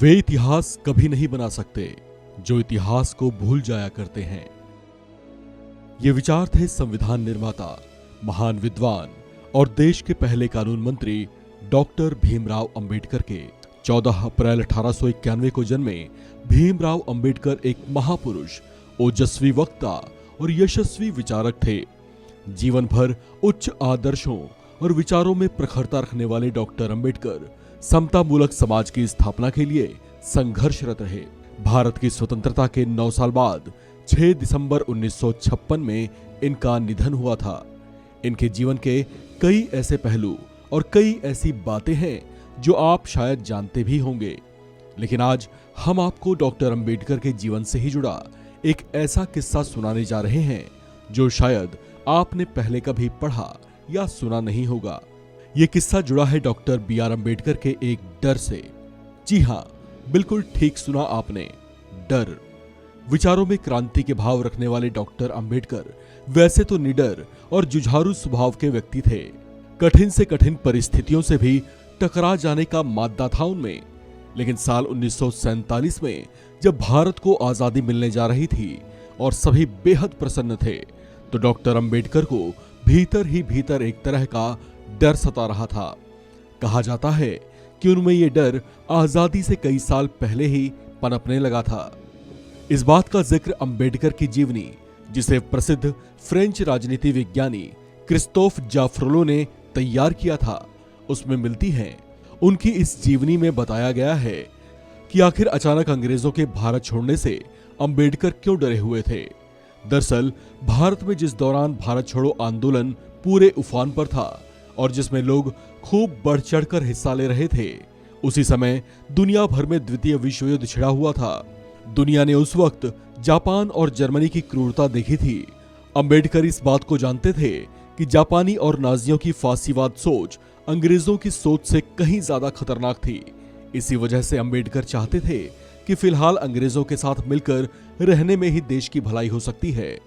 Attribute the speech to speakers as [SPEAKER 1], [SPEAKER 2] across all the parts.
[SPEAKER 1] वे इतिहास कभी नहीं बना सकते जो इतिहास को भूल जाया करते हैं। ये विचार थे संविधान निर्माता, महान विद्वान और देश के पहले कानून मंत्री डॉक्टर भीमराव अंबेडकर के। 14 अप्रैल 1891 को जन्मे भीमराव अंबेडकर एक महापुरुष, ओजस्वी वक्ता और यशस्वी विचारक थे। जीवन भर उच्च आदर्शों और विचारों में प्रखरता रखने वाले डॉक्टर अंबेडकर समतामूलक समाज की स्थापना के लिए संघर्षरत रहे। भारत की स्वतंत्रता के 9 साल बाद 6 दिसंबर 1956 में इनका निधन हुआ था। इनके जीवन के कई ऐसे पहलू और कई ऐसी बातें हैं जो आप शायद जानते भी होंगे, लेकिन आज हम आपको डॉक्टर अंबेडकर के जीवन से ही जुड़ा एक ऐसा किस्सा सुनाने जा रहे हैं जो शायद आपने पहले कभी पढ़ा या सुना नहीं होगा। यह किस्सा जुड़ा है डॉक्टर बी.आर. अंबेडकर के एक डर से। जी हाँ, बिल्कुल ठीक सुना आपने, डर। विचारों में क्रांति के भाव रखने वाले डॉक्टर अंबेडकर वैसे तो निडर और जुझारू स्वभाव के व्यक्ति थे। कठिन से कठिन परिस्थितियों से भी टकरा जाने का मादा था उनमें। लेकिन साल 1947 में जब भारत को आजादी मिलने जा रही थी और सभी बेहद प्रसन्न थे, तो डॉक्टर अंबेडकर को भीतर ही भीतर एक तरह का डर सता रहा था। कहा जाता है कि उनमें यह डर आजादी से कई साल पहले ही पनपने लगा था। इस बात का जिक्र अंबेडकर की जीवनी, जिसे प्रसिद्ध फ्रेंच राजनीति विज्ञानी क्रिस्तोफ जाफ्रोलो ने तैयार किया था, उसमें मिलती है। उनकी इस जीवनी में बताया गया है कि आखिर अचानक अंग्रेजों के भारत छोड़ने से अंबेडकर क्यों डरे हुए थे। दरअसल भारत में जिस दौरान भारत छोड़ो आंदोलन पूरे उफान पर था और जिसमें लोग खूब बढ़ चढ़कर हिस्सा ले रहे थे, उसी समय दुनिया भर में द्वितीय विश्व युद्ध छिड़ा हुआ था। दुनिया ने उस वक्त जापान और जर्मनी की क्रूरता देखी थी। अंबेडकर इस बात को जानते थे कि जापानी और नाजियों की फांसीवाद सोच अंग्रेजों की सोच से कहीं ज्यादा खतरनाक थी। इसी वजह से अंबेडकर चाहते थे कि फिलहाल अंग्रेजों के साथ मिलकर रहने में ही देश की भलाई हो सकती है।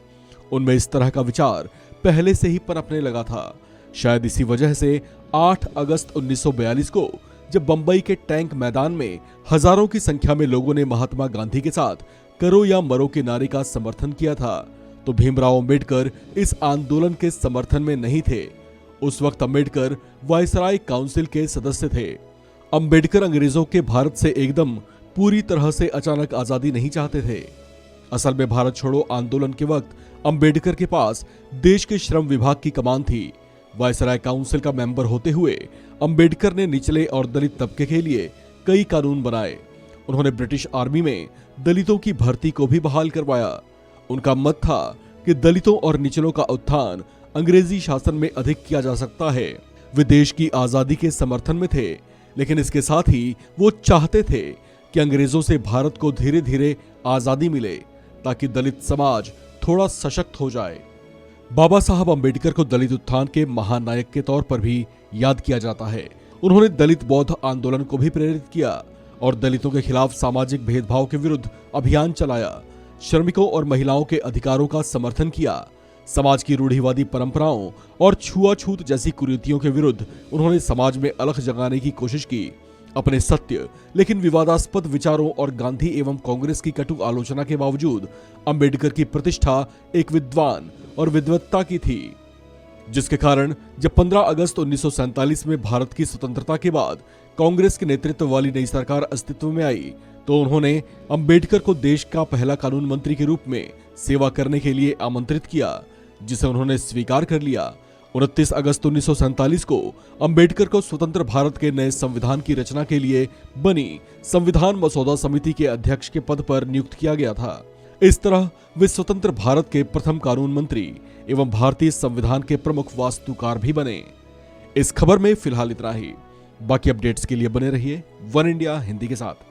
[SPEAKER 1] उनमें इस तरह का विचार पहले से ही पनपने लगा था। शायद इसी वजह से 8 अगस्त 1942 को जब बंबई के टैंक मैदान में हजारों की संख्या में लोगों ने महात्मा गांधी के साथ करो या मरो के नारे का समर्थन किया था, तो भीमराव अंबेडकर इस आंदोलन के समर्थन में नहीं थे। उस वक्त अंबेडकर वायसराय काउंसिल के सदस्य थे। अंबेडकर अंग्रेजों के भारत से एकदम पूरी तरह से अचानक आजादी नहीं चाहते थे। असल में भारत छोड़ो आंदोलन के वक्त अंबेडकर के पास देश के श्रम विभाग की कमान थी। वायसराय काउंसिल का मेंबर होते हुए अंबेडकर ने निचले और दलित तबके के लिए कई कानून बनाए। उन्होंने ब्रिटिश आर्मी में दलितों की भर्ती को भी बहाल करवाया। उनका मत था कि दलितों और निचलों का उत्थान अंग्रेजी शासन में अधिक किया जा सकता है। वे देश की आजादी के समर्थन में थे, लेकिन इसके साथ ही वो चाहते थे कि अंग्रेजों से भारत को धीरे धीरे आजादी मिले ताकि दलित समाज थोड़ा सशक्त हो जाए। बाबा साहब अंबेडकर को दलित उत्थान के महानायक के तौर पर भी याद किया जाता है। उन्होंने दलित बौद्ध आंदोलन को भी प्रेरित किया और दलितों के खिलाफ सामाजिक भेदभाव के विरुद्ध अभियान चलाया। श्रमिकों और महिलाओं के अधिकारों का समर्थन किया। समाज की रूढ़िवादी परंपराओं और छुआछूत जैसी कुरीतियों के विरुद्ध उन्होंने समाज में अलख जगाने की कोशिश की। अपने सत्य लेकिन विवादास्पद विचारों और गांधी एवं कांग्रेस की कटु आलोचना के बावजूद अंबेडकर की प्रतिष्ठा एक विद्वान और विद्वत्ता की थी, जिसके कारण जब 15 अगस्त 1947 में भारत की स्वतंत्रता के बाद कांग्रेस के नेतृत्व वाली नई सरकार अस्तित्व में आई, तो उन्होंने अंबेडकर को देश का पहला कानून मंत्री के रूप में सेवा करने के लिए आमंत्रित किया, जिसे उन्होंने स्वीकार कर लिया। 29 अगस्त 1947 को अंबेडकर को स्वतंत्र भारत के नए संविधान की रचना के लिए बनी संविधान मसौदा समिति के अध्यक्ष के पद पर नियुक्त किया गया था। इस तरह वे स्वतंत्र भारत के प्रथम कानून मंत्री एवं भारतीय संविधान के प्रमुख वास्तुकार भी बने। इस खबर में फिलहाल इतना ही। बाकी अपडेट्स के लिए बने रहिए वन इंडिया हिंदी के साथ।